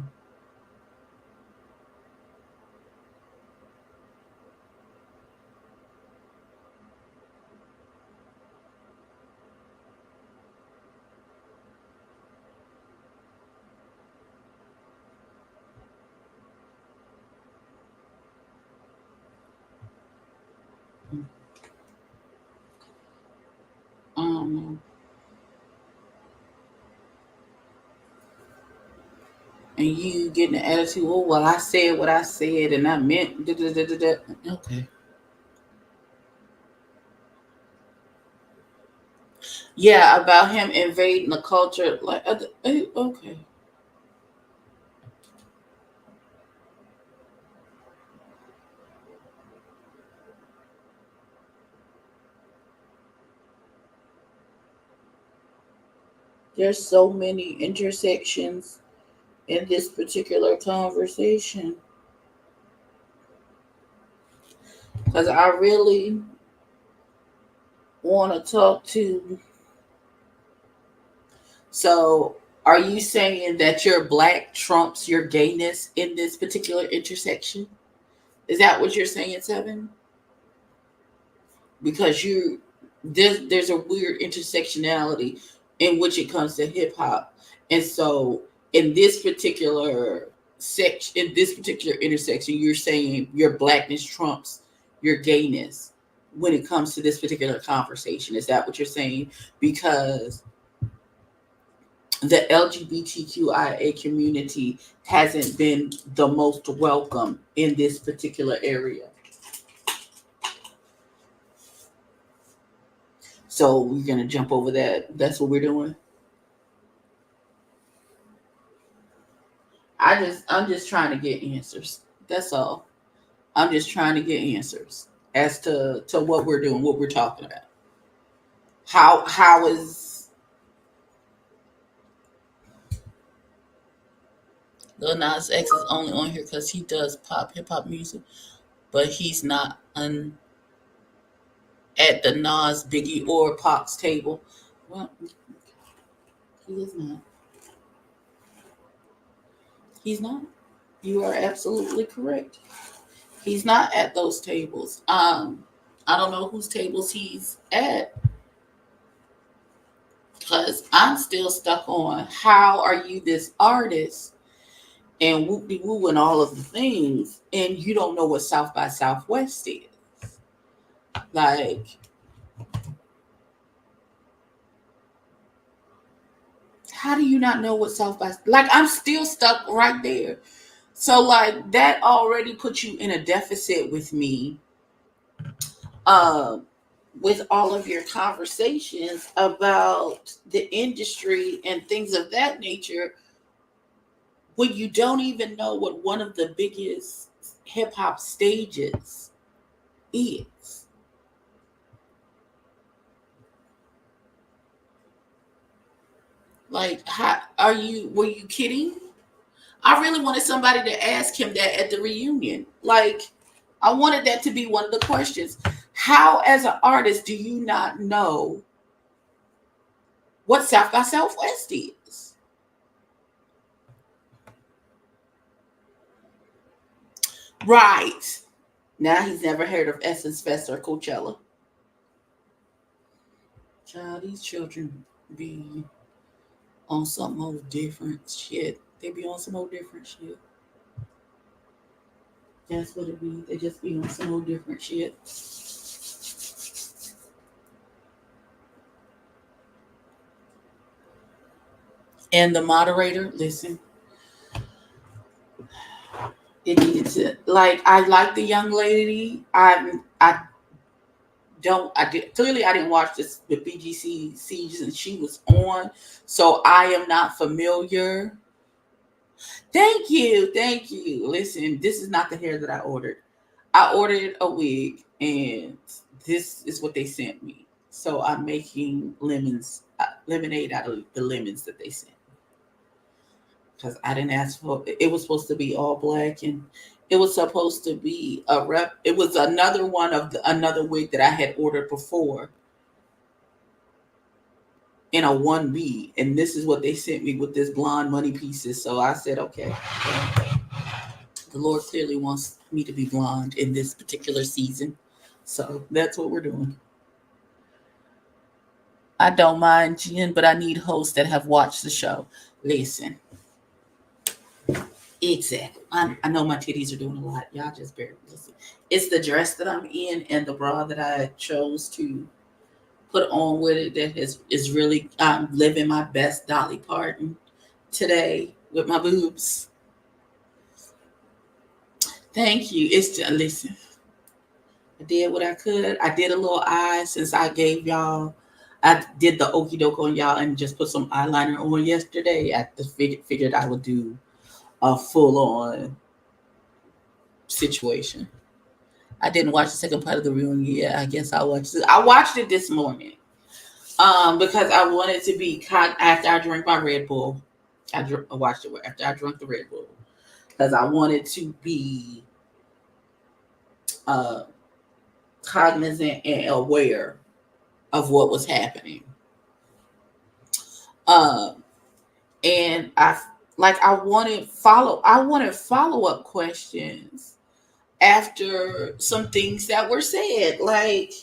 Um, and you getting the attitude, oh well, I said what I said, and I meant da, da, da, da, da. Okay. Yeah, about him invading the culture. Like, okay. There's so many intersections in this particular conversation because I really want to talk to. So, are you saying that your black trumps your gayness in this particular intersection? Is that what you're saying, Seven? because there's a weird intersectionality in which it comes to hip hop. And so in this particular section, in this particular intersection, you're saying your blackness trumps your gayness when it comes to this particular conversation. Is that what you're saying? Because the LGBTQIA community hasn't been the most welcome in this particular area. So we're gonna jump over that. That's what we're doing. I'm just trying to get answers. That's all. I'm just trying to get answers as to what we're doing, what we're talking about. How is Lil Nas X is only on here because he does pop hip hop music, but he's not at the Nas, Biggie, or Pac's table. Well, he is not. He's not. You are absolutely correct. He's not at those tables. I don't know whose tables he's at because I'm still stuck on how are you this artist and whoop de woo and all of the things, and you don't know what South by Southwest is. Like, how do you not know what South by? Like, I'm still stuck right there. So, like, that already puts you in a deficit with me. With all of your conversations about the industry and things of that nature, when you don't even know what one of the biggest hip hop stages is. Like, how were you kidding? I really wanted somebody to ask him that at the reunion. Like, I wanted that to be one of the questions. How, as an artist, do you not know what South by Southwest is? Right. Now he's never heard of Essence Fest or Coachella. Child, these children be on some old different shit. They be on some old different shit. That's what it be. They just be on some old different shit. And the moderator, listen, it needed to, like, I like the young lady. I clearly I didn't watch this the BGC season she was on, so I am not familiar. Thank you, thank you. Listen, this is not the hair that I ordered. I ordered a wig, and this is what they sent me. So I'm making lemonade out of the lemons that they sent. Because I didn't ask for it. Was supposed to be all black, and it was supposed to be a rep. It was another one of another wig that I had ordered before in a 1B, and this is what they sent me with this blonde money pieces. So I said, okay, the Lord clearly wants me to be blonde in this particular season, so that's what we're doing. I don't mind Jen, but I need hosts that have watched the show. Listen. Exactly. I know my titties are doing a lot. Y'all just bear listen. It's the dress that I'm in and the bra that I chose to put on with it that is really I'm living my best Dolly Parton today with my boobs. Thank you. It's just listen. I did what I could. I did a little eye since I gave y'all. I did the okie doke on y'all and just put some eyeliner on yesterday. I just figured I would do a full-on situation. I didn't watch the second part of the reunion yet. I guess I watched it. I watched it this morning because I wanted to be after I drank my Red Bull. I watched it after I drank the Red Bull because I wanted to be cognizant and aware of what was happening. And I wanted follow-up questions after some things that were said. Like,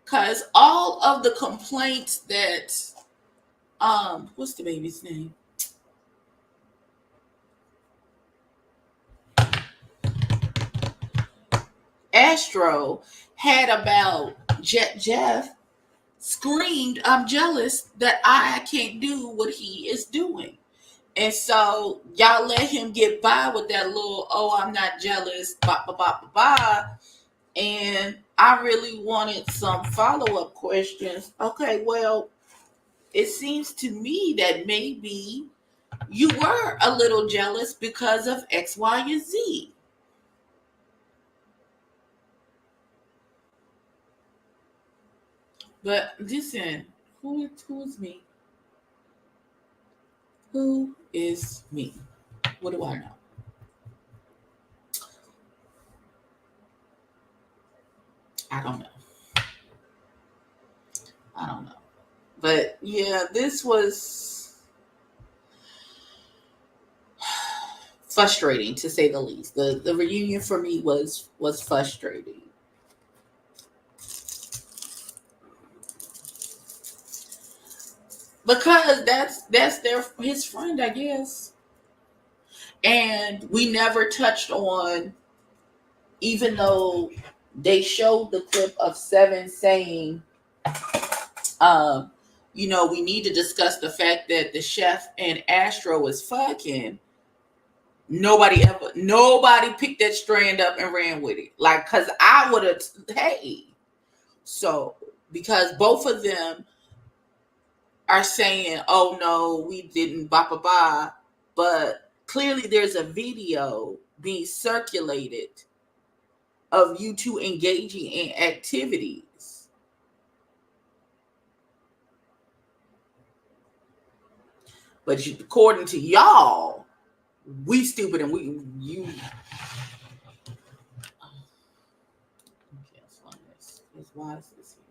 Because all of the complaints that what's the baby's name? Astro had about Jeff screamed, I'm jealous that I can't do what he is doing. And so y'all let him get by with that little, oh, I'm not jealous, ba ba ba ba ba. And I really wanted some follow-up questions. Okay, well, it seems to me that maybe you were a little jealous because of X, Y, and Z. But listen, who is me? Who is me? What do I know? I don't know. I don't know. But yeah, this was frustrating to say the least. The reunion for me was frustrating. Because that's his friend, I guess. And we never touched on, even though they showed the clip of Seven saying, um, we need to discuss the fact that the chef and Astro is fucking. Nobody picked that strand up and ran with it. Like, cause I would have, hey. So, because both of them are saying, oh no, we didn't, ba ba ba. But clearly there's a video being circulated of you two engaging in activities. But according to y'all, we stupid and you. Cancel this. Why is this here?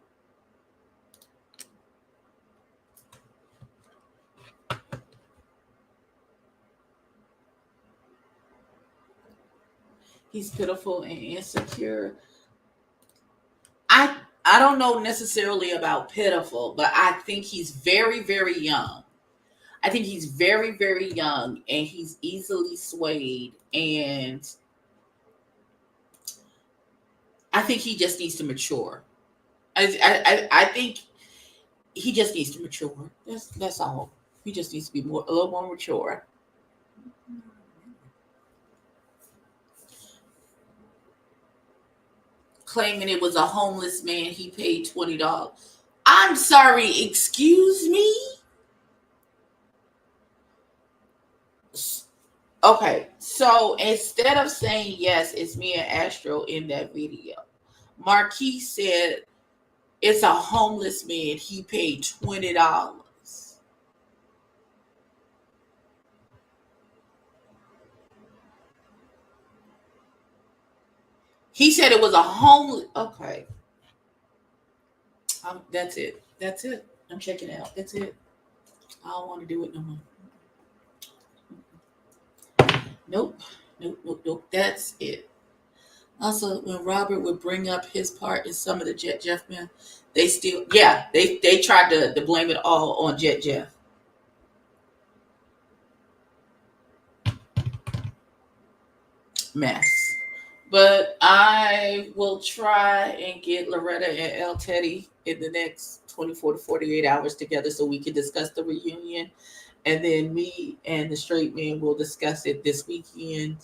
He's pitiful and insecure. I don't know necessarily about pitiful, but I think he's very, very young. I think he's very, very young and he's easily swayed. And I think he just needs to mature. I think he just needs to mature. That's all. He just needs to be a little more mature. Claiming it was a homeless man he paid $20. I'm sorry, excuse me? Okay, so instead of saying yes, it's me and Astro in that video, Marquis said it's a homeless man. He paid $20. He said it was a homeless. Okay, that's it. That's it. I'm checking out. That's it. I don't want to do it no more. Nope. Nope. That's it. Also, when Robert would bring up his part in some of the Jet Jeff men, they tried to blame it all on Jet Jeff. Mess. But I will try and get Loretta and El Teddy in the next 24 to 48 hours together so we can discuss the reunion. And then me and the straight man will discuss it this weekend.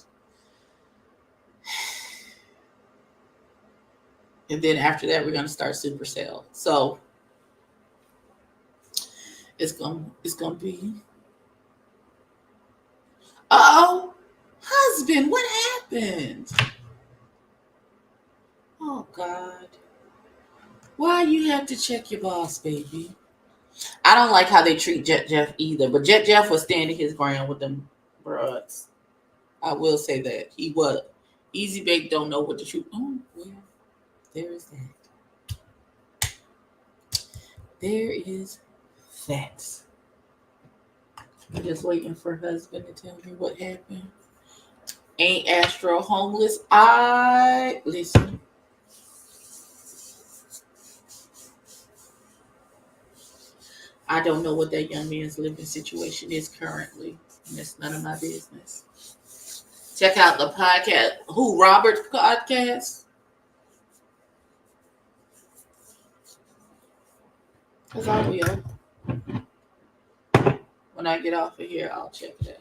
And then after that, we're going to start Supercell. So it's gonna be. Uh-oh, husband, what happened? Oh God, why you have to check your boss, baby? I don't like how they treat Jet Jeff either, but Jet Jeff was standing his ground with them broads. I will say that he was. Easy Bake don't know what to shoot. Oh, well, there is that. There is that. I'm just waiting for husband to tell me what happened. Ain't Astro homeless? Listen. I don't know what that young man's living situation is currently, and it's none of my business. Check out the podcast. Who, Robert's podcast? Because I will. When I get off of here, I'll check it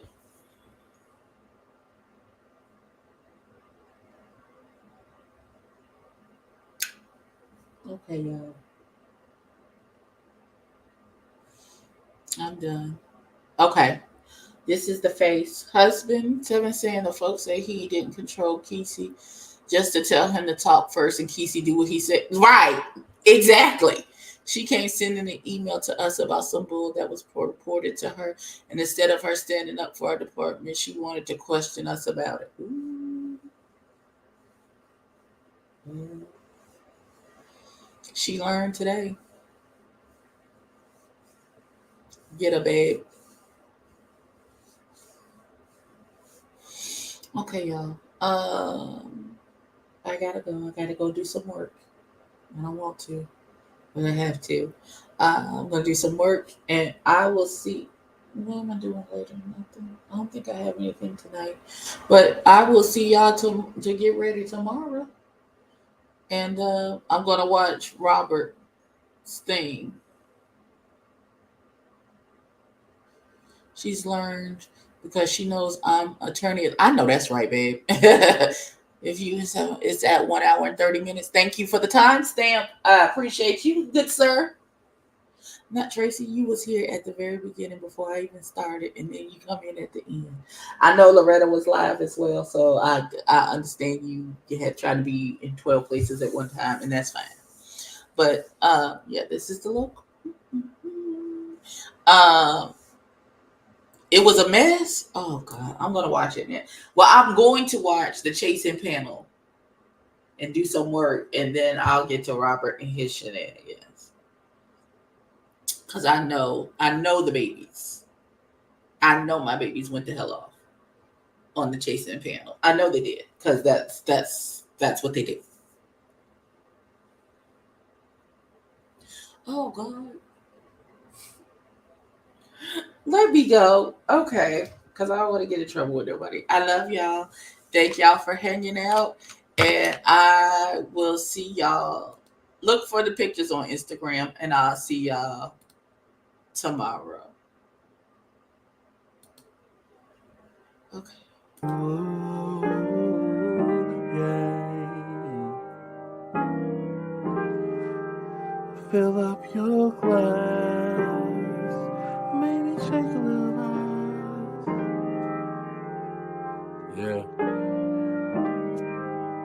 out. Okay, y'all. I'm done. Okay. This is the face. Husband, Tevin saying the folks say he didn't control Kesey just to tell him to talk first and Kesey do what he said. Right. Exactly. She came sending an email to us about some bull that was reported to her. And instead of her standing up for our department, she wanted to question us about it. Ooh. Ooh. She learned today. Get a babe. Okay, y'all. I gotta go. I gotta go do some work. I don't want to, but I have to. I'm gonna do some work, and I will see. What am I doing later? Nothing. I don't think I have anything tonight, but I will see y'all to get ready tomorrow. And I'm gonna watch Robert's thing. She's learned because she knows I'm attorney. I know that's right, babe. If you it's at 1 hour and 30 minutes. Thank you for the timestamp. I appreciate you, good sir. Not Tracy, you was here at the very beginning before I even started, and then you come in at the end. I know Loretta was live as well, so I understand you had tried to be in 12 places at one time, and that's fine. But yeah, this is the local. It was a mess. Oh God, I'm gonna watch it now. Well, I'm going to watch the chasing panel and do some work, and then I'll get to Robert and his shenanigans. Cause I know the babies. I know my babies went the hell off on the chasing panel. I know they did, cause that's what they did. Oh God, let me go. Okay, cause I don't want to get in trouble with nobody. I love y'all. Thank y'all for hanging out, and I will see y'all. Look for the pictures on Instagram, and I'll see y'all tomorrow. Okay. Ooh, yeah. Fill up your glass. Maybe shake a little ice. Yeah.